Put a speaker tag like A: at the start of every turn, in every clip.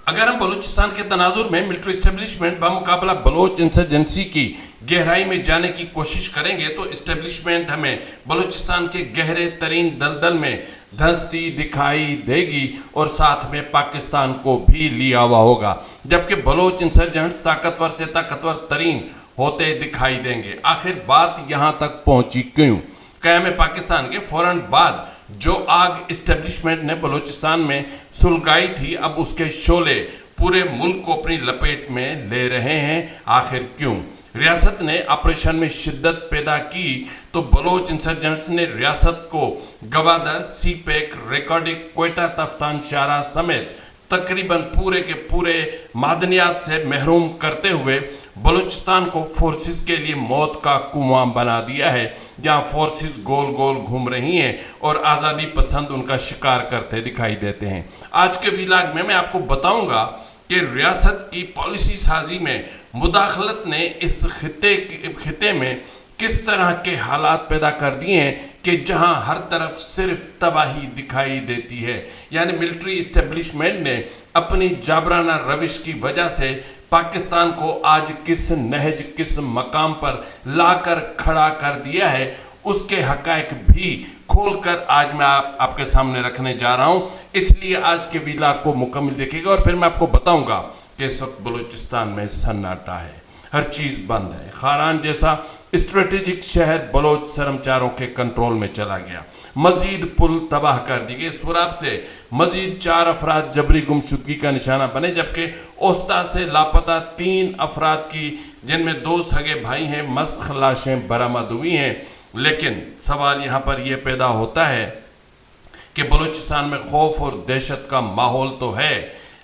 A: अगर हम बलूचिस्तान के तनाजुर में मिलिट्री इस्टेब्लिशमेंट बामुकाबला बलोच इंसर्जेंसी की गहराई में जाने की कोशिश करेंगे तो इस्टेब्लिशमेंट हमें बलूचिस्तान के गहरे तरीन दलदल में धंसती दिखाई देगी और साथ में पाकिस्तान को भी लिया हुआ होगा, जबकि बलोच इंसर्जेंट्स ताकतवर से ताकतवर तरीन होते दिखाई देंगे। आखिर बात यहाँ तक पहुँची क्यों? क़याम पाकिस्तान के फौरन बाद जो आग इस्टेब्लिशमेंट ने बलूचिस्तान में सुलगाई थी, अब उसके शोले पूरे मुल्क को अपनी लपेट में ले रहे हैं। आखिर क्यों? रियासत ने ऑपरेशन में शिद्दत पैदा की तो बलोच इंसर्जेंट्स ने रियासत को गवादर, सीपेक, रेकॉर्डिक, क्वेटा, तफ्तान शारा समेत तकरीबन पूरे के पूरे मादनियात से महरूम करते हुए बलूचिस्तान को फोर्सेस के लिए मौत का कुआं बना दिया है, जहां फोर्सेस गोल गोल घूम रही हैं और आज़ादी पसंद उनका शिकार करते दिखाई देते हैं। आज के व्लॉग में मैं आपको बताऊंगा कि रियासत की पॉलिसी साजी में मुदाखलत ने इस खिते में किस तरह के हालात पैदा कर दिए हैं कि जहां हर तरफ सिर्फ तबाही दिखाई देती है। यानी मिलिट्री इस्टेब्लिशमेंट ने अपनी जाबराना रविश की वजह से पाकिस्तान को आज किस नहज किस मकाम पर लाकर खड़ा कर दिया है, उसके हक़ाइक़ भी खोलकर आज मैं आपके सामने रखने जा रहा हूं। इसलिए आज के व्लॉग को मुकम्मल देखिएगा और फिर मैं आपको बताऊंगा कि इस वक्त बलूचिस्तान में सन्नाटा है, हर चीज़ बंद है। खारान जैसा स्ट्रेटेजिक शहर बलोच सरमचारों के कंट्रोल में चला गया। मजीद पुल तबाह कर दिए गए। सुराब से मजीद 4 अफराद जबरी गुमशुदगी का निशाना बने, जबकि ओस्ता से लापता 3 अफराद की, जिनमें 2 सगे भाई हैं, मस्ख लाशें बरामद हुई हैं। लेकिन सवाल यहाँ पर यह पैदा होता है कि बलूचिस्तान में खौफ और दहशत का माहौल तो है,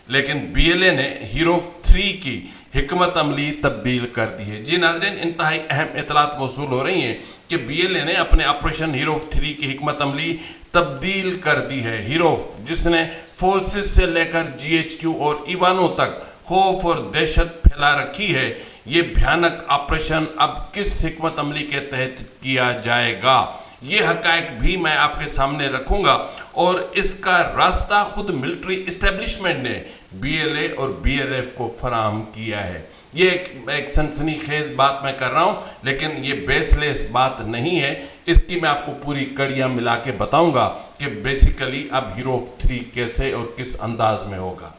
A: लेकिन BLA ने हीरो 3 की हिकमत अमली तब्दील कर दी है। जी नाज़रीन, इंतहाई अहम इतलात मौसूल हो रही हैं कि BLA ने अपने ऑपरेशन हीरो 3 की हिकमत अमली तब्दील कर दी है। हीरो, जिसने फोर्सेस से लेकर GHQ और ईवानों तक खौफ और दहशत फैला रखी है, ये भयानक ऑपरेशन अब किस हिकमत अमली के तहत किया जाएगा, ये हक़ाइक़ भी मैं आपके सामने रखूंगा। और इसका रास्ता खुद मिलिट्री इस्टेब्लिशमेंट ने BLA और BLF को फराहम किया है। ये एक सनसनीखेज बात मैं कर रहा हूँ, लेकिन ये बेसलेस बात नहीं है। इसकी मैं आपको पूरी कड़ियाँ मिला के बताऊँगा कि बेसिकली अब हीरो 3 कैसे और किस अंदाज में होगा।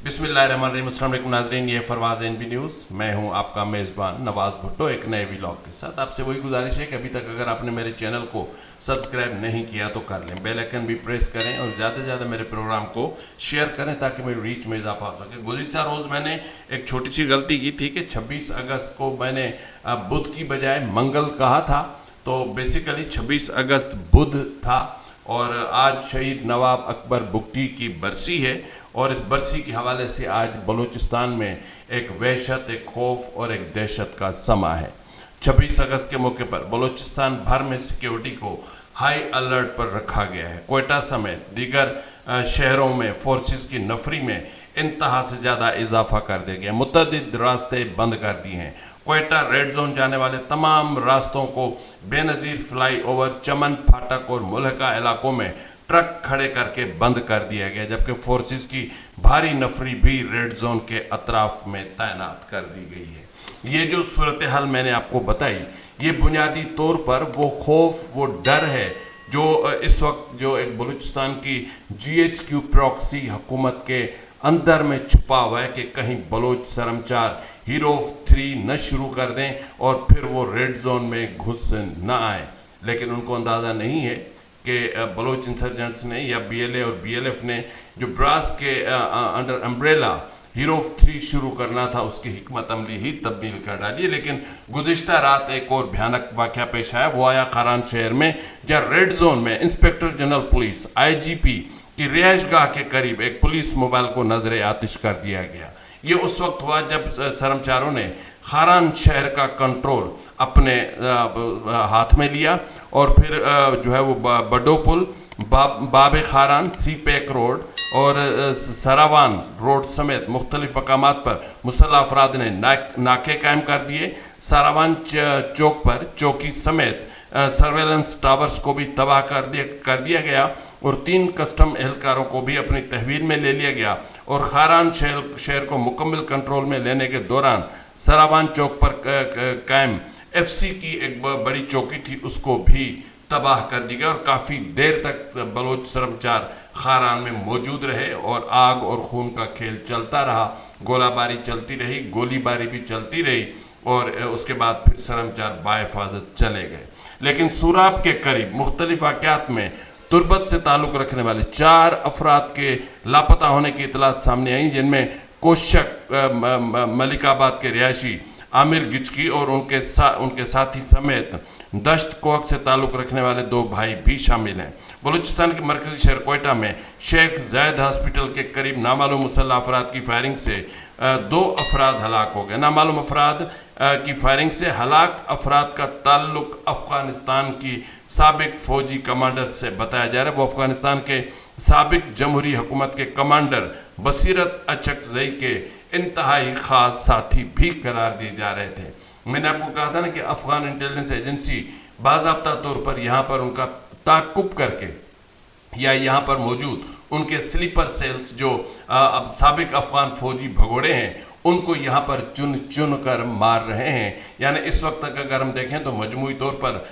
A: बिस्मिल्लाहिर्रहमानिर्रहीम, अस्सलाम वालेकुम नाज़रीन, ये फरवाज़ NB न्यूज़। मैं हूं आपका मेज़बान नवाज़ भुट्टो, एक नए व्लॉग के साथ। आपसे वही गुजारिश है कि अभी तक अगर आपने मेरे चैनल को सब्सक्राइब नहीं किया तो कर लें, बेल आइकन भी प्रेस करें और ज़्यादा से ज़्यादा मेरे प्रोग्राम को शेयर करें ताकि मेरी रीच में इजाफा हो सके। गुज़िश्ता रोज़ मैंने एक छोटी सी गलती की थी कि 26 अगस्त को मैंने बुध की बजाय मंगल कहा था, तो बेसिकली 26 अगस्त बुध था और आज शहीद नवाब अकबर बुगटी की बरसी है और इस बरसी के हवाले से आज बलूचिस्तान में एक वहशत, एक खौफ और एक दहशत का समा है। 26 अगस्त के मौके पर बलूचिस्तान भर में सिक्योरिटी को हाई अलर्ट पर रखा गया है। क्वेटा समेत दीगर शहरों में फोर्सेस की नफरी में इंतहा से ज़्यादा इजाफा कर दिया गया। मुतअद्दिद रास्ते बंद कर दिए हैं। क्वेटा रेड जोन जाने वाले तमाम रास्तों को बेनज़ीर फ्लाई ओवर, चमन फाटक और मुल्हका इलाकों में ट्रक खड़े करके बंद कर दिया गया, जबकि फोर्सेस की भारी नफरी भी रेड जोन के अतराफ में तैनात कर दी गई है। ये जो सूरत हाल मैंने आपको बताई, ये बुनियादी तौर पर वो खौफ, वो डर है जो इस वक्त जो एक बलूचिस्तान की GHQ प्रॉक्सी हुकूमत के अंदर में छुपा हुआ है कि कहीं बलोच सरमचार हीरो 3 न शुरू कर दें और फिर वो रेड जोन में घुस न आए। लेकिन उनको अंदाज़ा नहीं है कि बलोच इंसर्जेंट्स ने या BLA और BLF ने जो ब्रास के अंडर अम्ब्रेला हीरो 3 शुरू करना था, उसकी हिकमत अमली ही तब्दील कर डाली। लेकिन गुज़िश्ता रात एक और भयानक वाक़या पेश आया। वो आया खारान शहर में, जहाँ रेड जोन में इंस्पेक्टर जनरल पुलिस IGP की रिहाइशगाह के करीब एक पुलिस मोबाइल को नजर आतिश कर दिया गया। ये उस वक्त हुआ जब सरमचारों ने खारान शहर का कंट्रोल अपने हाथ में लिया और फिर जो है वो बडो पुल, बाब खारान, सीपेक रोड और सरावान रोड समेत मुख्तलिफ मकामात पर मुसल्लह अफराद ने नाके कायम कर दिए। सरावान चौक पर चौकी समेत सर्वेलेंस टावर्स को भी तबाह कर दिया गया और 3 कस्टम एहलकारों को भी अपनी तहवील में ले लिया गया और खारान शहर को मुकम्मल कंट्रोल में लेने के दौरान सरावान चौक पर कायम FC की एक बड़ी चौकी थी उसको भी तबाह कर दी गई और काफ़ी देर तक बलोच शर्मचार खारान में मौजूद रहे और आग और खून का खेल चलता रहा, गोलाबारी चलती रही, गोलीबारी भी चलती रही और उसके बाद फिर शर्मचार बाहिफाजत चले गए। लेकिन सूराब के करीब मुख्तलिफ वाक़यात में तुर्बत से ताल्लुक़ रखने वाले 4 अफराद के लापता होने की इतलात सामने आई, जिनमें कोशक मलिकाबाद के रिहायशी आमिर गिचकी और उनके साथी समेत दश्त कोहक से ताल्लुक़ रखने वाले 2 भाई भी शामिल हैं। बलूचिस्तान के मरकज़ी शहर कोयटा में शेख ज़ायद हॉस्पिटल के करीब नामालूम मुसल्लह अफराद की फायरिंग से 2 अफराद हलाक हो गए। नामालूम अफराद की फायरिंग से हलाक अफराद का ताल्लुक़ अफ़गानिस्तान की साबिक फ़ौजी कमांडर से बताया जा रहा है। वो अफ़गानिस्तान के साबिक जमहूरी हुकूमत के कमांडर बसीरत अचकज़ई के इंतहाई ख़ास साथी भी करार दिए जा रहे थे। मैंने आपको कहा था ना कि अफ़गान इंटेलिजेंस एजेंसी बाज़ाब्ता तौर पर यहाँ पर उनका ताक़ुब करके या यहाँ पर मौजूद उनके स्लीपर सेल्स जो अब साबिक अफ़गान फ़ौजी भगोड़े हैं उनको यहाँ पर चुन कर मार रहे हैं। यानी इस वक्त तक अगर हम देखें तो मजमूई तौर पर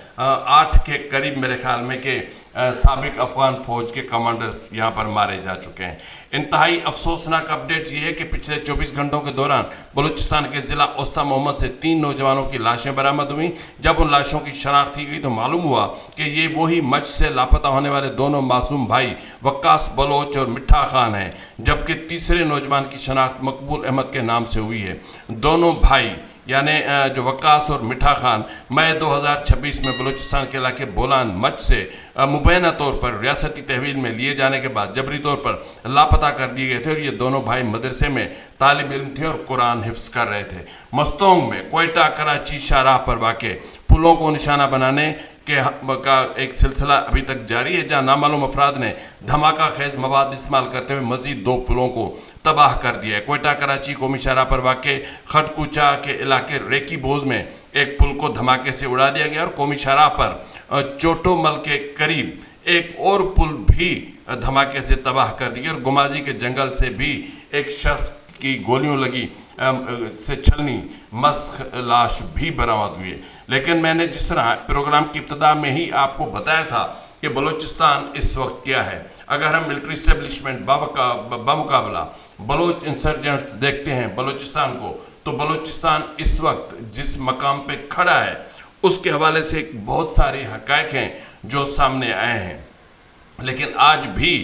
A: 8 के करीब मेरे ख्याल में कि साबिक अफ़गान फ़ौज के कमांडर्स यहाँ पर मारे जा चुके हैं। इंतहाई अफसोसनाक अपडेट ये है कि पिछले 24 घंटों के दौरान बलूचिस्तान के ज़िला उस्ता मोहम्मद से 3 नौजवानों की लाशें बरामद हुई। जब उन लाशों की शनाख्त की गई तो मालूम हुआ कि ये वही मच से लापता होने वाले दोनों मासूम भाई वक्कास बलोच और मिठा खान हैं, जबकि तीसरे नौजवान की शनाख्त मकबूल अहमद के नाम से हुई है। दोनों भाई यानी जो वक्कास और मिठा खान मई 2026 में बलूचिस्तान के इलाके बोलान मच से मुबैना तौर पर रियासती तहवील में लिए जाने के बाद जबरी तौर पर लापता कर दिए गए थे और ये दोनों भाई मदरसे में तालिब इल्म थे और कुरान हिफ्ज़ कर रहे थे। मस्तोंग में कोयटा कराची शाहराह पर वाक़े पुलों को निशाना बनाने का एक सिलसिला अभी तक जारी है, जहाँ नामालूम अफराद ने धमाका खेज मवाद इस्तेमाल करते हुए मज़ीद 2 पुलों को तबाह कर दिया है। कोयटा कराची कौमी शाहराह पर वाक़े खटकुचा के इलाके रेकी बोझ में एक पुल को धमाके से उड़ा दिया गया और कौमी शाहराह पर चोटोमल के करीब एक और पुल भी धमाके से तबाह कर दिया और गुमाजी के जंगल से भी एक शख्स की गोलियों लगी से छलनी मस्ख लाश भी बरामद हुई है। लेकिन मैंने जिस तरह प्रोग्राम की इब्तिदा में ही आपको बताया था कि बलूचिस्तान इस वक्त क्या है, अगर हम मिलिट्री इस्टेब्लिशमेंट बामुकाबला बलोच इंसर्जेंट्स देखते हैं बलूचिस्तान को, तो बलूचिस्तान इस वक्त जिस मकाम पे खड़ा है उसके हवाले से बहुत सारे हक़ाइक़ हैं जो सामने आए हैं। लेकिन आज भी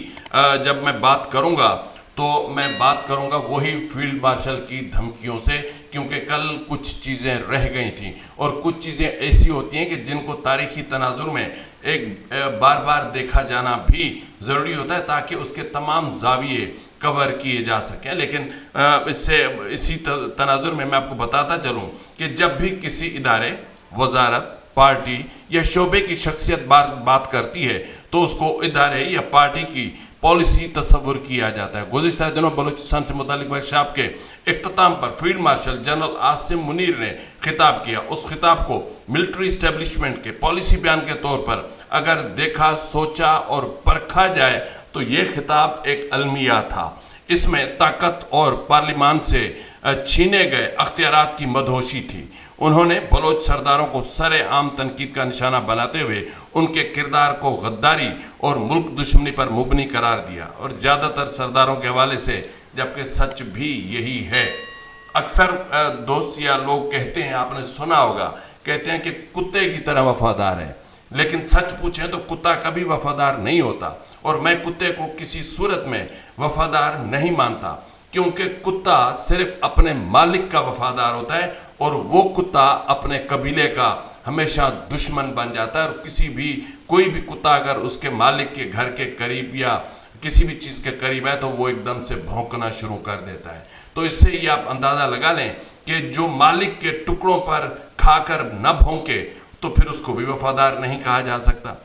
A: जब मैं बात करूँगा तो मैं बात करूंगा वही फील्ड मार्शल की धमकियों से, क्योंकि कल कुछ चीज़ें रह गई थी और कुछ चीज़ें ऐसी होती हैं कि जिनको तारीख़ी तनाजुर में एक बार बार देखा जाना भी ज़रूरी होता है ताकि उसके तमाम ज़ाविये कवर किए जा सकें। लेकिन इसी तनाजुर में मैं आपको बताता चलूँ कि जब भी किसी इदारे, वजारत, पार्टी या शोबे की शख्सियत बात करती है तो उसको इदारे या पार्टी की पॉलिसी तस्वुर किया जाता है। गुज़िश्ता दिनों बलूचिस्तान से मुतालिक वर्कशॉप के इख्तिताम पर field marshal general Asim Munir ने खिताब किया। उस खिताब को मिलिट्री इस्टेब्लिशमेंट के पॉलिसी बयान के तौर पर अगर देखा, सोचा और परखा जाए तो ये खिताब एक अलमिया था। इसमें ताकत और पार्लिमान से छीने गए अख्तियारात की मदहोशी थी। उन्होंने बलोच सरदारों को सरे आम तनकीद का निशाना बनाते हुए उनके किरदार को गद्दारी और मुल्क दुश्मनी पर मुबनी करार दिया और ज़्यादातर सरदारों के हवाले से, जबकि सच भी यही है। अक्सर दोस्त या लोग कहते हैं, आपने सुना होगा, कहते हैं कि कुत्ते की तरह वफादार हैं, लेकिन सच पूछें तो कुत्ता कभी वफादार नहीं होता और मैं कुत्ते को किसी सूरत में वफादार नहीं मानता, क्योंकि कुत्ता सिर्फ अपने मालिक का वफादार होता है और वो कुत्ता अपने कबीले का हमेशा दुश्मन बन जाता है और कोई भी कुत्ता अगर उसके मालिक के घर के करीब या किसी भी चीज़ के करीब है तो वो एकदम से भौंकना शुरू कर देता है। तो इससे ही आप अंदाज़ा लगा लें कि जो मालिक के टुकड़ों पर खाकर न भौंके तो फिर उसको भी वफादार नहीं कहा जा सकता।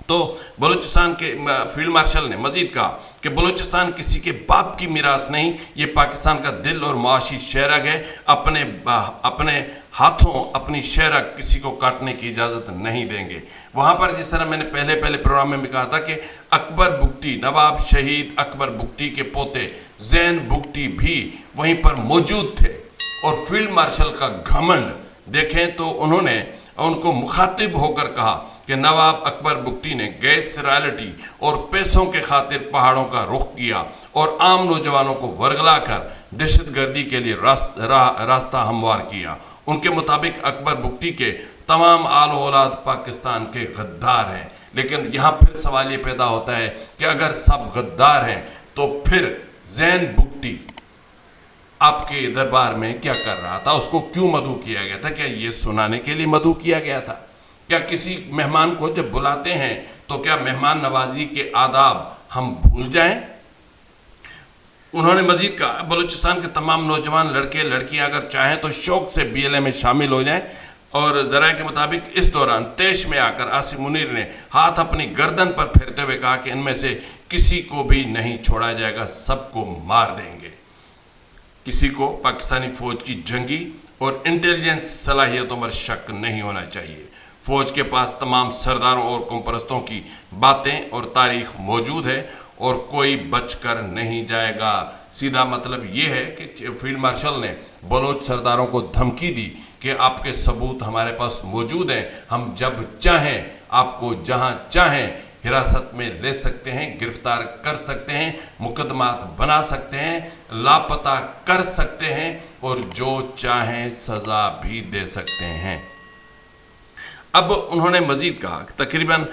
A: तो बलूचिस्तान के फील्ड मार्शल ने मजीद कहा कि बलूचिस्तान किसी के बाप की मीरास नहीं, ये पाकिस्तान का दिल और मुआशी शहरग है। अपने ہاتھوں اپنی شہرک کسی کو کاٹنے کی اجازت نہیں دیں گے۔ وہاں پر جس طرح میں نے پہلے پروگرام میں بھی کہا تھا کہ اکبر بگٹی، نواب شہید اکبر بگٹی کے پوتے زین بگٹی بھی وہیں پر موجود تھے، اور فیلڈ مارشل کا گھمنڈ دیکھیں تو انہوں نے ان کو مخاطب ہو کر کہا کہ نواب اکبر بگٹی نے گیس رائلٹی اور پیسوں کے خاطر پہاڑوں کا رخ کیا اور عام نوجوانوں کو ورگلا کر دہشت گردی کے لیے راستہ ہموار کیا۔ ان کے مطابق اکبر بگٹی کے تمام آل و اولاد پاکستان کے غدار ہیں۔ لیکن یہاں پھر سوال یہ پیدا ہوتا ہے کہ اگر سب غدار ہیں تو پھر زین بگٹی آپ کے دربار میں کیا کر رہا تھا؟ اس کو کیوں مدعو کیا گیا تھا؟ کیا یہ سنانے کے لیے مدعو کیا گیا تھا؟ کیا کسی مہمان کو جب بلاتے ہیں تو کیا مہمان نوازی کے آداب ہم بھول جائیں؟ انہوں نے مزید کہا بلوچستان کے تمام نوجوان لڑکے لڑکیاں اگر چاہیں تو شوق سے BLA میں شامل ہو جائیں، اور ذرائع کے مطابق اس دوران طیش میں آ کر آصف منیر نے ہاتھ اپنی گردن پر پھیرتے ہوئے کہا کہ ان میں سے کسی کو بھی نہیں چھوڑا جائے گا، سب کو مار دیں گے۔ کسی کو پاکستانی فوج کی جنگی اور انٹیلیجنس صلاحیتوں پر شک نہیں ہونا چاہیے۔ فوج کے پاس تمام سرداروں اور قوم پرستوں کی باتیں اور تاریخ موجود ہے اور کوئی بچ کر نہیں جائے گا۔ سیدھا مطلب یہ ہے کہ فیلڈ مارشل نے بلوچ سرداروں کو دھمکی دی کہ آپ کے ثبوت ہمارے پاس موجود ہیں، ہم جب چاہیں آپ کو جہاں چاہیں حراست میں لے سکتے ہیں، گرفتار کر سکتے ہیں، مقدمات بنا سکتے ہیں، لاپتہ کر سکتے ہیں، اور جو چاہیں سزا بھی دے سکتے ہیں۔ اب انہوں نے مزید کہا کہ تقریباً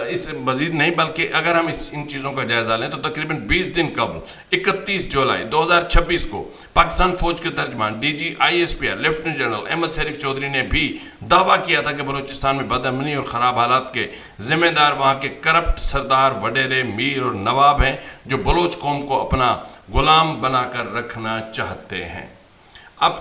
A: اس مزید نہیں بلکہ اگر ہم ان چیزوں کا جائزہ لیں تو تقریباً 20 دن قبل 31 جولائی 2026 کو پاکستان فوج کے ترجمان DG ISPR lieutenant general Ahmed Sharif Chaudhry نے بھی دعویٰ کیا تھا کہ بلوچستان میں بد امنی اور خراب حالات کے ذمہ دار وہاں کے کرپٹ سردار، وڈیرے، میر اور نواب ہیں جو بلوچ قوم کو اپنا غلام بنا کر رکھنا چاہتے ہیں۔ اب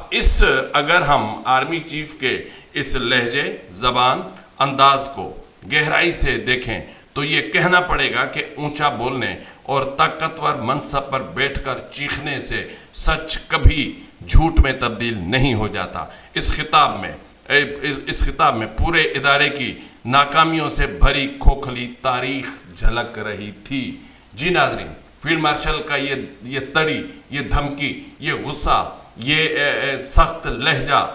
A: اگر ہم آرمی چیف کے اس لہجے، زبان، انداز کو گہرائی سے دیکھیں تو یہ کہنا پڑے گا کہ اونچا بولنے اور طاقتور منصب پر بیٹھ کر چیخنے سے سچ کبھی جھوٹ میں تبدیل نہیں ہو جاتا۔ اس خطاب میں پورے ادارے کی ناکامیوں سے بھری کھوکھلی تاریخ جھلک رہی تھی۔ جی ناظرین، فیلڈ مارشل کا یہ تڑی، یہ دھمکی، یہ غصہ، یہ سخت لہجہ،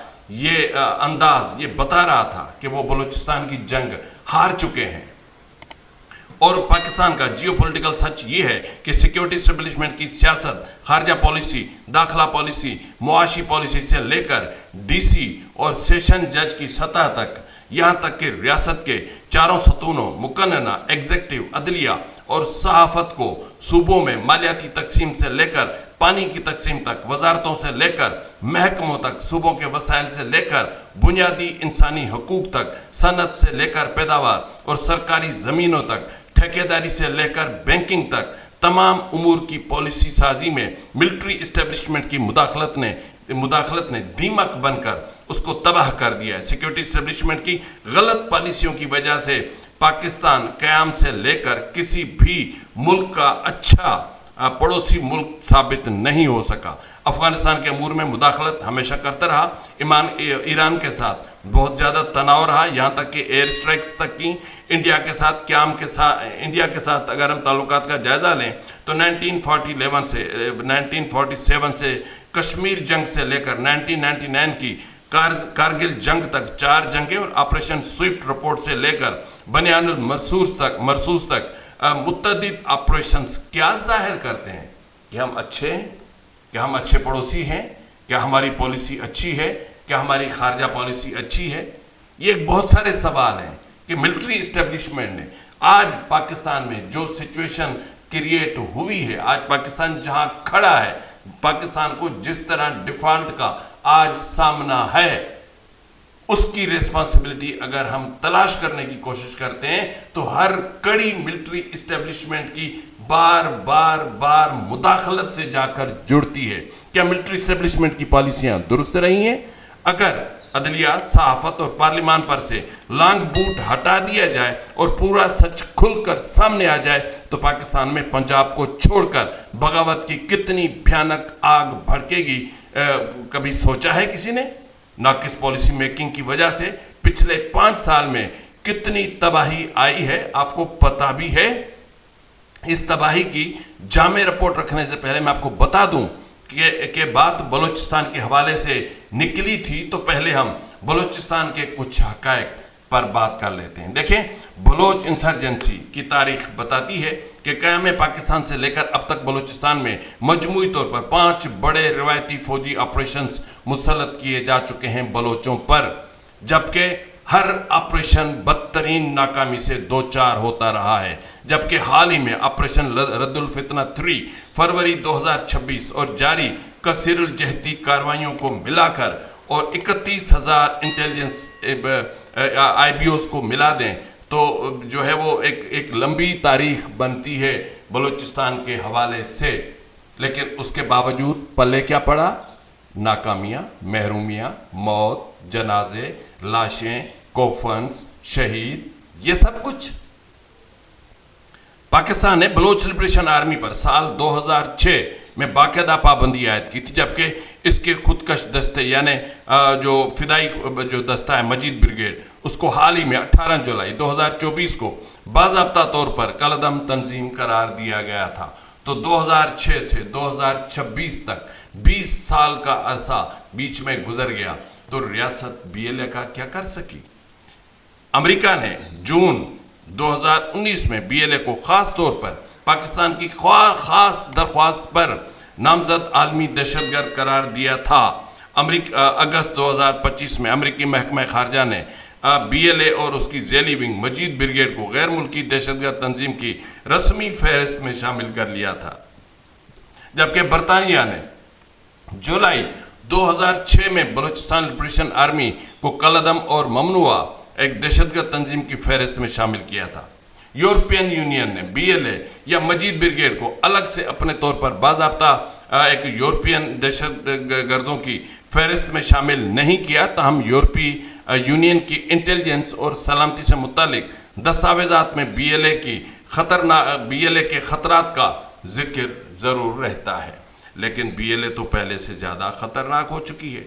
A: یہ انداز یہ بتا رہا تھا کہ وہ بلوچستان کی جنگ ہار چکے ہیں۔ اور پاکستان کا جیو پولیٹیکل سچ یہ ہے کہ سیکیورٹی اسٹیبلشمنٹ کی سیاست، خارجہ پالیسی، داخلہ پالیسی، معاشی پالیسی سے لے کر DC اور سیشن جج کی سطح تک، یہاں تک کہ ریاست کے چاروں ستونوں مقننہ، ایگزیکٹو، عدلیہ اور صحافت کو صوبوں میں مالیاتی تقسیم سے لے کر پانی کی تقسیم تک، وزارتوں سے لے کر محکموں تک، صوبوں کے وسائل سے لے کر بنیادی انسانی حقوق تک، صنعت سے لے کر پیداوار اور سرکاری زمینوں تک، ٹھیکیداری سے لے کر بینکنگ تک، تمام امور کی پالیسی سازی میں ملٹری اسٹیبلشمنٹ کی مداخلت نے دیمک بن کر اس کو تباہ کر دیا ہے۔ سیکیورٹی اسٹیبلشمنٹ کی غلط پالیسیوں کی وجہ سے پاکستان قیام سے لے کر کسی بھی ملک کا اچھا پڑوسی ملک ثابت نہیں ہو سکا۔ افغانستان کے امور میں مداخلت ہمیشہ کرتا رہا، ایران کے ساتھ بہت زیادہ تناؤ رہا، یہاں تک کہ ایئر سٹرائکس تک کی۔ انڈیا کے ساتھ اگر ہم تعلقات کا جائزہ لیں تو 1947 سے کشمیر جنگ سے لے کر 1999 کی کارگل جنگ تک 4 جنگیں اور آپریشن سوئفٹ رپورٹ سے لے کر بنیان المرصوص تک متعدد آپریشنز کیا ظاہر کرتے ہیں کہ ہم اچھے ہیں، کیا ہم اچھے پڑوسی ہیں، کیا ہماری پالیسی اچھی ہے، کیا ہماری خارجہ پالیسی اچھی ہے؟ یہ بہت سارے سوال ہیں کہ ملٹری اسٹیبلشمنٹ نے آج پاکستان میں جو سچویشن کریٹ ہوئی ہے، آج پاکستان جہاں کھڑا ہے، پاکستان کو جس طرح ڈیفالٹ کا آج سامنا ہے، اس کی ریسپانسبلٹی اگر ہم تلاش کرنے کی کوشش کرتے ہیں تو ہر کڑی ملٹری اسٹیبلشمنٹ کی بار مداخلت سے جا کر جڑتی ہے۔ کیا ملٹری اسٹیبلشمنٹ کی پالیسیاں درست رہی ہیں؟ اگر عدلیہ، صحافت اور پارلیمان پر سے لانگ بوٹ ہٹا دیا جائے اور پورا سچ کھل کر سامنے آ جائے تو پاکستان میں پنجاب کو چھوڑ کر بغاوت کی کتنی بھیانک آگ بھڑکے گی، کبھی سوچا ہے کسی نے؟ नाकिस पॉलिसी मेकिंग की वजह से पिछले 5 साल में कितनी तबाही आई है आपको पता भी है। इस तबाही की जामे रिपोर्ट रखने से पहले मैं आपको बता दूं कि बात बलूचिस्तान के हवाले से निकली थी, तो पहले हम बलूचिस्तान के कुछ हक़ाइक़ पर बात कर लेते हैं। देखें, बलोच इंसर्जेंसी की तारीख बताती है कि क़याम पाकिस्तान से लेकर अब तक बलूचिस्तान में मजमूई तौर पर 5 बड़े रिवायती फौजी ऑपरेशंस मुसल्लत किए जा चुके हैं बलोचों पर, जबकि हर ऑपरेशन बदतरीन नाकामी से दो चार होता रहा है। जबकि हाल ही में ऑपरेशन रद्दुल फितना 3 फरवरी 2026 और जारी कसीरुल जहती कार्रवाइयों को मिलाकर और 31,000 इंटेलिजेंस IBOs को मिला दें तो जो है वो एक लंबी तारीख बनती है बलूचिस्तान के हवाले से। लेकिन उसके बावजूद पल्ले क्या पड़ा? नाकामियाँ, महरूमियाँ, मौत, जनाजे, लाशें, कोफन्स, शहीद, ये सब कुछ। पाकिस्तान ने बलोच लिबरेशन आर्मी पर साल 2006 में बाकायदा पाबंदी आयद की थी, जबकि इसके खुदकश दस्ते यानी जो फिदाई जो दस्ता है मजीद ब्रिगेड, उसको हाल ही में 18 जुलाई 2024 को बाज़ाब्ता तौर पर कलअदम तंजीम करार दिया गया था। तो 2006 से 2026 तक 20 साल का अरसा बीच में गुजर गया, तो रियासत BLA का क्या कर सकी? अमेरिका ने जून 2019 में BLA को ख़ास तौर पर पाकिस्तान की ख़ास दरख्वास्त पर नामजद आलमी दहशतगर्द करार दिया था। अगस्त 2025 में अमेरिकी महकमा खारजा ने BLA और उसकी ज़ैली विंग मजीद ब्रिगेड को गैर मुल्की दहशतगर्द तंजीम की रस्मी फहरिस्त में शामिल कर लिया था। जबकि बरतानिया ने जुलाई 2006 में बलूचिस्तान लिबरेशन आर्मी को कलअदम और ममनुआ एक दहशतगर्द तंजीम की फहरिस्त में शामिल किया था। यूरोपियन यूनियन ने BLA या मजीद ब्रिगेड को अलग से अपने तौर पर बाज़ाब्ता एक यूरोपियन दहशतगर्दों की फहरिस्त में शामिल नहीं किया, ताहम यूरोपीय यूनियन की इंटेलिजेंस और सलामती से मुतालिक दस्तावेज़ात में BLA के ख़तरात का जिक्र ज़रूर रहता है। लेकिन BLA तो पहले से ज़्यादा ख़तरनाक हो चुकी है,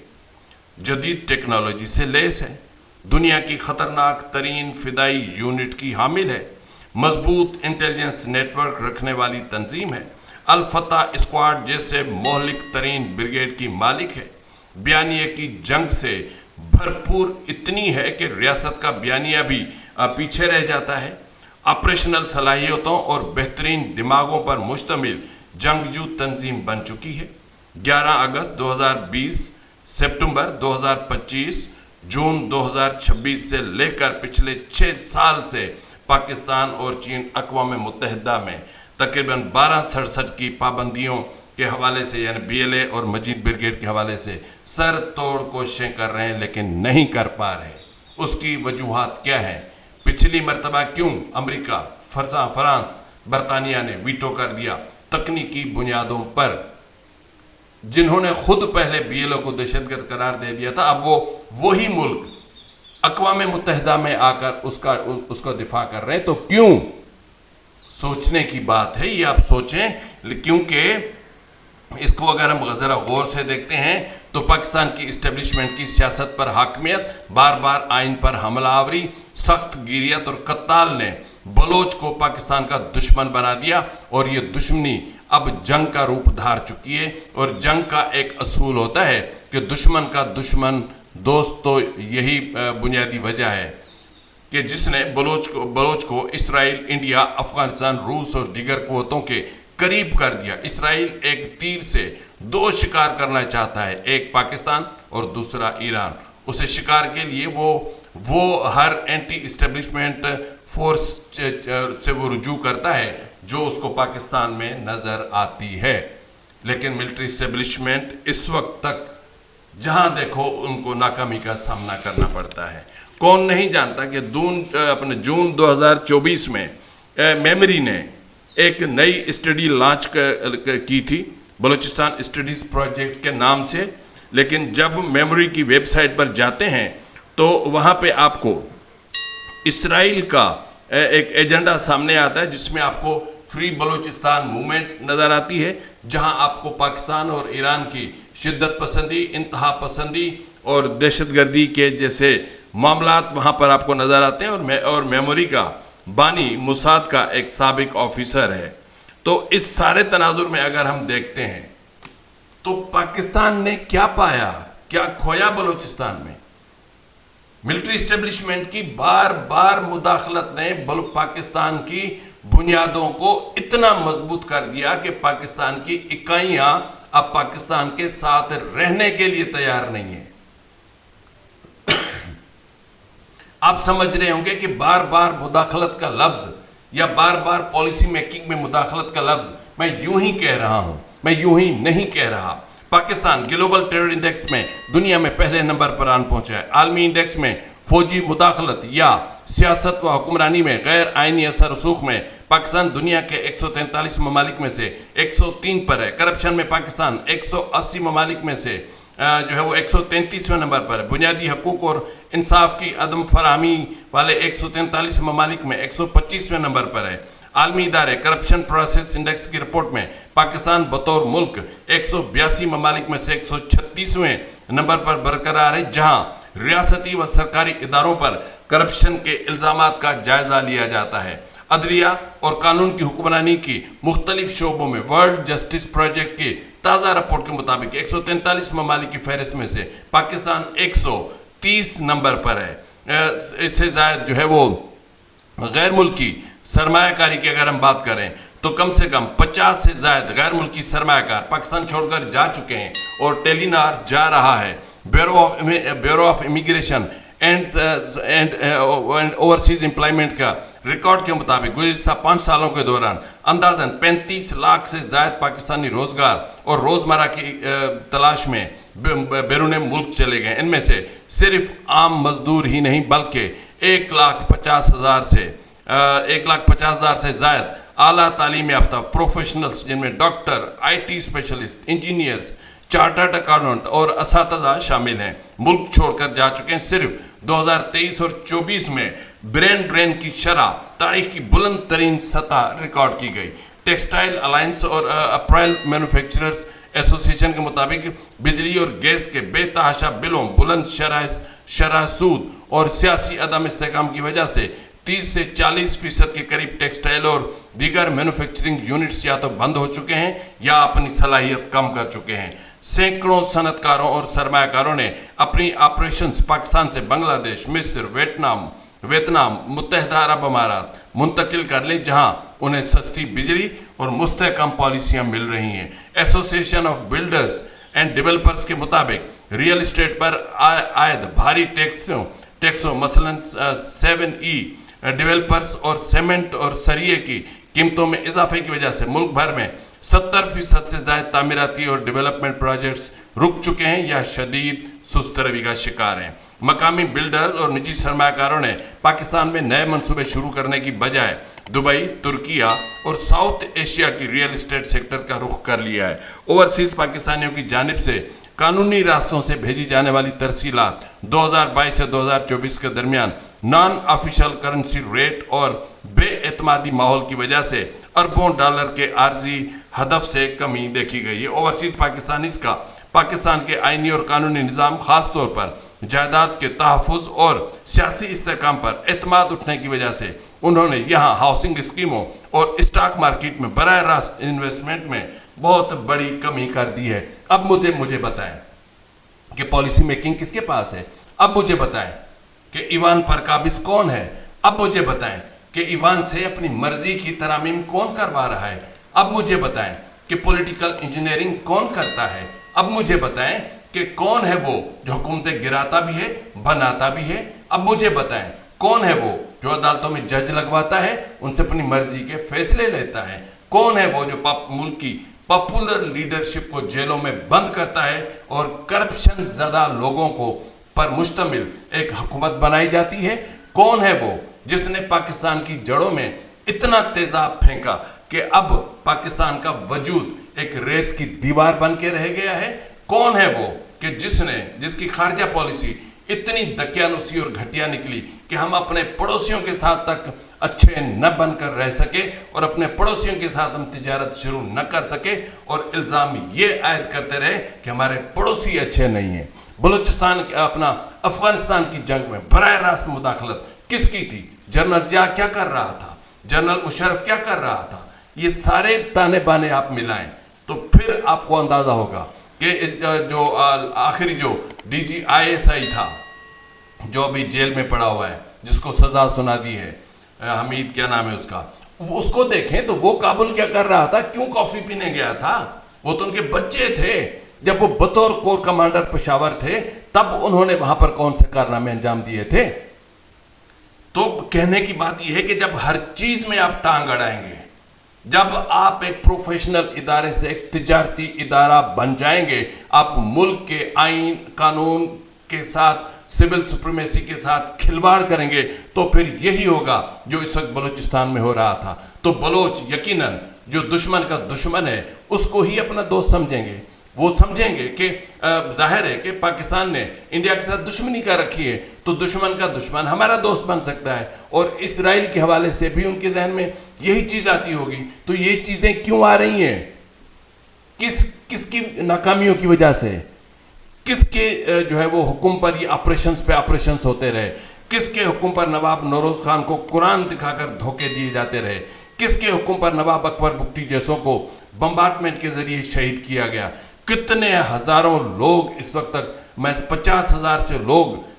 A: जदीद टेक्नोलॉजी से लैस है, दुनिया की ख़तरनाक तरीन फ़िदाई यूनिट की हामिल है, मजबूत इंटेलिजेंस नेटवर्क रखने वाली तंजीम है, अल-फतह स्क्वाड जैसे मोहलिक तरीन ब्रिगेड की मालिक है, बयानिए की जंग से भरपूर इतनी है कि रियासत का बयानिया भी पीछे रह जाता है। ऑपरेशनल सलाहियतों और बेहतरीन दिमागों पर मुश्तमिल जंगजू तंजीम बन चुकी है। 11 अगस्त 2020, सितंबर 2025, जून 2026 से लेकर पिछले 6 साल से पाकिस्तान और चीन अक़वाम मुत्तहिदा में तकरीबन 1267 की पाबंदियों के हवाले से यानी BLA और मजीद ब्रिगेड के हवाले से सर तोड़ कोशिशें कर रहे हैं, लेकिन नहीं कर पा रहे। उसकी वजूहात क्या है? पिछली मरतबा क्यों अमेरिका, फ्रांस, बरतानिया ने वीटो कर दिया तकनीकी बुनियादों पर? जिन्होंने खुद पहले BLA को दहशतगर्द करार दे दिया था, अब वही मुल्क अक़वाम मुत्तहिदा में आकर उसका दिफा कर रहे हैं। तो क्यों? सोचने की बात है, ये आप सोचें, क्योंकि इसको अगर हम ज़रा गौर से देखते हैं तो पाकिस्तान की इस्टेब्लिशमेंट की सियासत पर हाकमियत, बार बार आइन पर हमलावरी, सख्त गिरियत और कत्ताल ने बलोच को पाकिस्तान का दुश्मन बना दिया और ये दुश्मनी अब जंग का रूप धार चुकी है। और जंग का एक असूल होता है कि दुश्मन का दुश्मन दोस्त, तो यही बुनियादी वजह है कि जिसने बलोच को इसराइल, इंडिया, अफगानिस्तान, रूस और दीगर क़ुव्वतों के करीब कर दिया। इसराइल एक तीर से 2 शिकार करना चाहता है, एक पाकिस्तान और दूसरा ईरान। उसे शिकार के लिए वो हर एंटी इस्टेब्लिशमेंट फोर्स से वो रुजू करता है जो उसको पाकिस्तान में नज़र आती है। लेकिन मिलिट्री इस्टेब्लिशमेंट इस वक्त तक जहां देखो उनको नाकामी का सामना करना पड़ता है। कौन नहीं जानता कि जून 2024 में मेमरी ने एक नई स्टडी लॉन्च की थी, बलूचिस्तान स्टडीज़ प्रोजेक्ट के नाम से। लेकिन जब मेमरी की वेबसाइट पर जाते हैं तो वहाँ पे आपको इसराइल का एक एजेंडा सामने आता है, जिसमें आपको फ्री बलूचिस्तान मूवमेंट नज़र आती है, जहां आपको पाकिस्तान और ईरान की शिद्दत पसंदी, इंतहा पसंदी اور دہشت گردی کے جیسے معاملات وہاں پر آپ کو نظر آتے ہیں، اور میموری کا بانی موساد کا ایک سابق آفیسر ہے۔ تو اس سارے تناظر میں اگر ہم دیکھتے ہیں تو پاکستان نے کیا پایا، کیا کھویا بلوچستان میں؟ ملٹری اسٹیبلشمنٹ کی بار بار مداخلت نے پاکستان کی بنیادوں کو اتنا مضبوط کر دیا کہ پاکستان کی اکائیاں اب پاکستان کے ساتھ رہنے کے لیے تیار نہیں ہیں۔ آپ سمجھ رہے ہوں گے کہ بار بار مداخلت کا لفظ یا بار بار پالیسی میکنگ میں مداخلت کا لفظ میں یوں ہی کہہ رہا ہوں، میں یوں ہی نہیں کہہ رہا۔ پاکستان گلوبل ٹیرر انڈیکس میں دنیا میں پہلے نمبر پر آن پہنچا ہے۔ عالمی انڈیکس میں فوجی مداخلت یا سیاست و حکمرانی میں غیر آئینی اثر رسوخ میں پاکستان دنیا کے 143 ممالک میں سے 103 پر ہے۔ کرپشن میں پاکستان 180 ممالک میں سے جو ہے وہ 133ویں نمبر پر ہے۔ بنیادی حقوق اور انصاف کی عدم فراہمی والے 143 ممالک میں 125ویں نمبر پر ہے۔ عالمی ادارے کرپشن پروسیس انڈیکس کی رپورٹ میں پاکستان بطور ملک 182 ممالک میں سے 136ویں نمبر پر برقرار ہے، جہاں ریاستی و سرکاری اداروں پر کرپشن کے الزامات کا جائزہ لیا جاتا ہے۔ عدلیہ اور قانون کی حکمرانی کی مختلف شعبوں میں ورلڈ جسٹس پروجیکٹ کی تازہ رپورٹ کے مطابق 143 ممالک کی فہرست میں سے پاکستان 130 نمبر پر ہے۔ اس سے زائد جو ہے وہ غیر ملکی سرمایہ کاری کی اگر ہم بات کریں تو کم سے کم 50 سے زائد غیر ملکی سرمایہ کار پاکستان چھوڑ کر جا چکے ہیں اور ٹیلی نار جا رہا ہے۔ Bureau of immigration and overseas employment کا ریکارڈ کے مطابق گزشتہ 5 سالوں کے دوران اندازاً 35 لاکھ سے زائد پاکستانی روزگار اور روزمرہ کی تلاش میں بیرون ملک چلے گئے۔ ان میں سے صرف عام مزدور ہی نہیں بلکہ 1,50,000 سے زائد اعلیٰ تعلیم یافتہ پروفیشنلز، جن میں doctor, I T specialist, engineers, chartered accountant اور اساتذہ شامل ہیں، ملک چھوڑ کر جا چکے ہیں۔ صرف 2023 اور 24 میں برین ڈرین کی شرح تاریخ کی بلند ترین سطح ریکارڈ کی گئی۔ ٹیکسٹائل الائنس اور اپریل مینوفیکچررز ایسوسی ایشن کے مطابق بجلی اور گیس کے بے تحاشا بلوں، بلند شرح سود اور سیاسی عدم استحکام کی وجہ سے 30 سے 40% کے قریب ٹیکسٹائل اور دیگر مینوفیکچرنگ یونٹس یا تو بند ہو چکے ہیں یا اپنی صلاحیت کم کر چکے ہیں۔ سینکڑوں صنعت کاروں اور سرمایہ کاروں نے اپنی آپریشنز پاکستان سے بنگلہ دیش، مصر، ویتنام، متحدہ عرب امارات منتقل کر لی، جہاں انہیں سستی بجلی اور مستحکم پالیسیاں مل رہی ہیں۔ ایسوسی ایشن آف بلڈرز اینڈ ڈیولپرز کے مطابق ریئل اسٹیٹ پر عائد بھاری ٹیکسوں مثلاً 7E ڈیولپرز اور سیمنٹ اور سریے کی قیمتوں میں اضافے کی وجہ سے ملک بھر میں 70% سے زائد تعمیراتی اور ڈیولپمنٹ پروجیکٹس رک چکے ہیں یا شدید سست روی کا شکار ہیں۔ مقامی بلڈرز اور نجی سرمایہ کاروں نے پاکستان میں نئے منصوبے شروع کرنے کی بجائے دبئی، ترکیہ اور ساؤتھ ایشیا کی ریئل اسٹیٹ سیکٹر کا رخ کر لیا ہے۔ اوورسیز پاکستانیوں کی جانب سے قانونی راستوں سے بھیجی جانے والی ترسیلات 2022 سے 2024 کے درمیان نان آفیشل کرنسی ریٹ اور بے اعتمادی ماحول کی وجہ سے اربوں ڈالر کے عارضی ہدف سے کمی دیکھی گئی ہے۔ اوورسیز پاکستانیز کا پاکستان کے آئینی اور قانونی نظام، خاص طور پر جائیداد کے تحفظ اور سیاسی استحکام پر اعتماد اٹھنے کی وجہ سے انہوں نے یہاں ہاؤسنگ اسکیموں اور اسٹاک مارکیٹ میں براہ راست انویسٹمنٹ میں بہت بڑی کمی کر دی ہے۔ اب مجھے بتائیں کہ پالیسی میکنگ کس کے پاس ہے؟ اب مجھے بتائیں کہ ایوان پر قابض کون ہے؟ اب مجھے بتائیں کہ ایوان سے اپنی مرضی کی ترامیم کون کروا رہا ہے؟ اب مجھے بتائیں کہ پولیٹیکل انجینئرنگ کون کرتا ہے؟ اب مجھے بتائیں کہ کون ہے وہ جو حکومتیں گراتا بھی ہے، بناتا بھی ہے؟ اب مجھے بتائیں کون ہے وہ جو عدالتوں میں جج لگواتا ہے، ان سے اپنی مرضی کے فیصلے لیتا ہے؟ کون ہے وہ جو ملک کی پاپولر لیڈرشپ کو جیلوں میں بند کرتا ہے اور کرپشن زدہ لوگوں کو پر مشتمل ایک حکومت بنائی جاتی ہے؟ کون ہے وہ جس نے پاکستان کی جڑوں میں اتنا تیزاب پھینکا کہ اب پاکستان کا وجود ایک ریت کی دیوار بن کے رہ گیا ہے؟ کون ہے وہ کہ جس کی خارجہ پالیسی اتنی دقیانوسی اور گھٹیا نکلی کہ ہم اپنے پڑوسیوں کے ساتھ تک अच्छे न बन कर रह सके और अपने पड़ोसियों के साथ हम तिजारत शुरू न कर सके और इल्ज़ाम ये आयद करते रहे कि हमारे पड़ोसी अच्छे नहीं हैं। बलूचिस्तान अपना अफ़गानिस्तान की जंग में बराह रास्त मुदाखलत किसकी थी? जनरल ज़िया क्या कर रहा था? जनरल मुशर्रफ क्या कर रहा था? ये सारे ताने बाने आप मिलाएं तो फिर आपको अंदाज़ा होगा कि जो आखिरी जो DGISI था जो अभी जेल में पड़ा हुआ है, जिसको सज़ा सुना दी है, हमीद क्या नाम है उसका, उसको देखें तो वो काबुल क्या कर रहा था, क्यों कॉफ़ी पीने गया था? वो तो उनके बच्चे थे। जब वो बतौर कोर कमांडर पेशावर थे तब उन्होंने वहाँ पर कौन से कारनामे अंजाम दिए थे? तो कहने की बात यह है कि जब हर चीज़ में आप टांग अड़ाएंगे, जब आप एक प्रोफेशनल इदारे से एक तिजारती इदारा बन जाएंगे, आप मुल्क के आइन कानून के साथ, सिविल सुप्रीमेसी के साथ खिलवाड़ करेंगे तो फिर यही होगा जो इस वक्त बलूचिस्तान में हो रहा था। तो बलोच यकीनन जो दुश्मन का दुश्मन है उसको ही अपना दोस्त समझेंगे। वो समझेंगे कि जाहिर है कि पाकिस्तान ने इंडिया के साथ दुश्मनी कर रखी है तो दुश्मन का दुश्मन हमारा दोस्त बन सकता है, और इसराइल के हवाले से भी उनके जहन में यही चीज़ आती होगी। तो ये चीज़ें क्यों आ रही हैं? किसकी नाकामियों की वजह से? किसके जो है वो हुक्म पर ये ऑपरेशंस होते रहे? किसके हुक्म पर नवाब नौरोज़ खान को कुरान दिखाकर धोखे दिए जाते रहे? किसके हुक्म पर नवाब अकबर बुगटी जैसों को बम्बार्टमेंट के ज़रिए शहीद किया गया? कितने हज़ारों लोग इस वक्त तक, मैं 50,000 से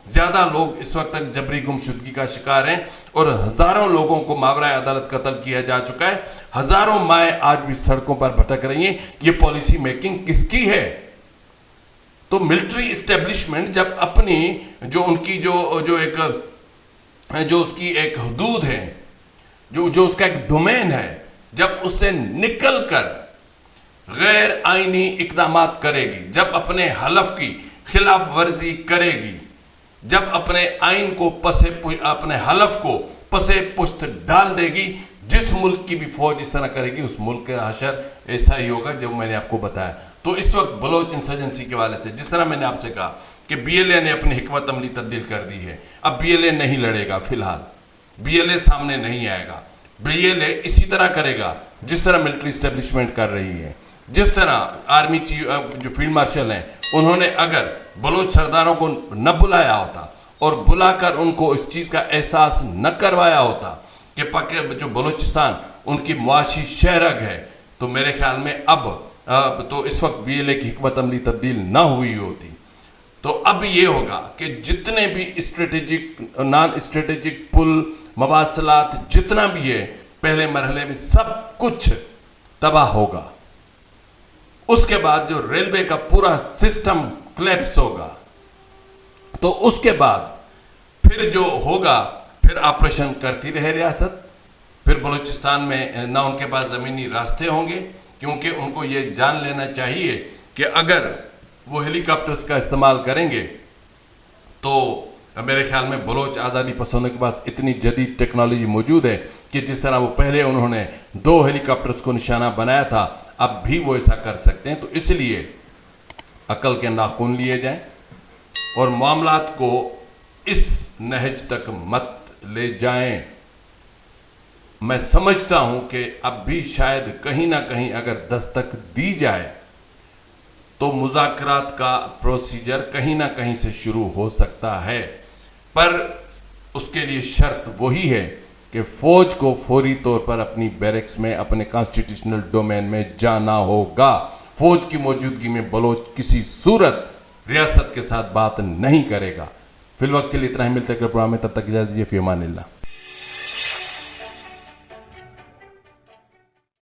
A: ज़्यादा लोग इस वक्त तक जबरी गुमशुदगी का शिकार हैं और हज़ारों लोगों को मावराए अदालत कत्ल किया जा चुका है। हज़ारों माएँ आज भी सड़कों पर भटक रही हैं। ये पॉलिसी मेकिंग किसकी है? तो मिलिट्री इस्टेब्लिशमेंट जब अपनी जो उनकी जो उसकी एक हदूद है, जो उसका एक डोमेन है, जब उससे निकल कर गैर आइनी इक़दामात करेगी, जब अपने हलफ की खिलाफ वर्जी करेगी, जब अपने आइन को अपने हलफ को पसे पुश्त डाल देगी, जिस मुल्क की भी फौज इस तरह करेगी उस मुल्क का हशर ऐसा ही होगा जो मैंने आपको बताया। तो इस वक्त बलोच इंसर्जेंसी के वाले से, जिस तरह मैंने आपसे कहा कि BLA ने अपनी हिकमत अमली तब्दील कर दी है, अब BLA नहीं लड़ेगा, फिलहाल BLA सामने नहीं आएगा। BLA इसी तरह करेगा जिस तरह मिलिट्री इस्टेब्लिशमेंट कर रही है। जिस तरह आर्मी चीफ जो फील्ड मार्शल हैं, उन्होंने अगर बलोच सरदारों को न बुलाया होता और बुलाकर उनको इस चीज़ का एहसास न करवाया होता कि जो बलूचिस्तान उनकी मुआशी शहरग है, तो मेरे ख्याल में अब तो इस वक्त BLA की हिकमत अमली तब्दील ना हुई होती। तो अब ये होगा कि जितने भी स्ट्रेटेजिक नॉन स्ट्रेटेजिक पुल मवासलात जितना भी है पहले मरहले में सब कुछ तबाह होगा। उसके बाद जो रेलवे का पूरा सिस्टम क्लैप्स होगा, तो उसके बाद फिर जो होगा, फिर ऑपरेशन करती रहे रियासत। फिर बलूचिस्तान में ना उनके पास ज़मीनी रास्ते होंगे, क्योंकि उनको ये जान लेना चाहिए कि अगर वो हेलीकॉप्टर्स का इस्तेमाल करेंगे तो मेरे ख्याल में बलोच आज़ादी पसंदों के पास इतनी जदीद टेक्नोलॉजी मौजूद है कि जिस तरह वो पहले उन्होंने 2 हेलीकॉप्टर्स को निशाना बनाया था, अब भी वो ऐसा कर सकते हैं। तो इसलिए अकल के नाखून लिए जाएं और मामलात को इस नहज तक मत ले जाएं। मैं समझता हूं कि अब भी शायद कहीं ना कहीं अगर दस्तक दी जाए तो मुज़ाकरात का प्रोसीजर कहीं ना कहीं से शुरू हो सकता है, पर उसके लिए शर्त वही है कि फ़ौज को फौरी तौर पर अपनी बैरक्स में, अपने कॉन्स्टिट्यूशनल डोमेन में जाना होगा। फ़ौज की मौजूदगी में बलोच किसी सूरत रियासत के साथ बात नहीं करेगा। फिल वक्त के लिए इतना ही, मिलते हैं प्रोग्राम में, तब तक इजाज़त दीजिए। फ़ी अमान अल्लाह।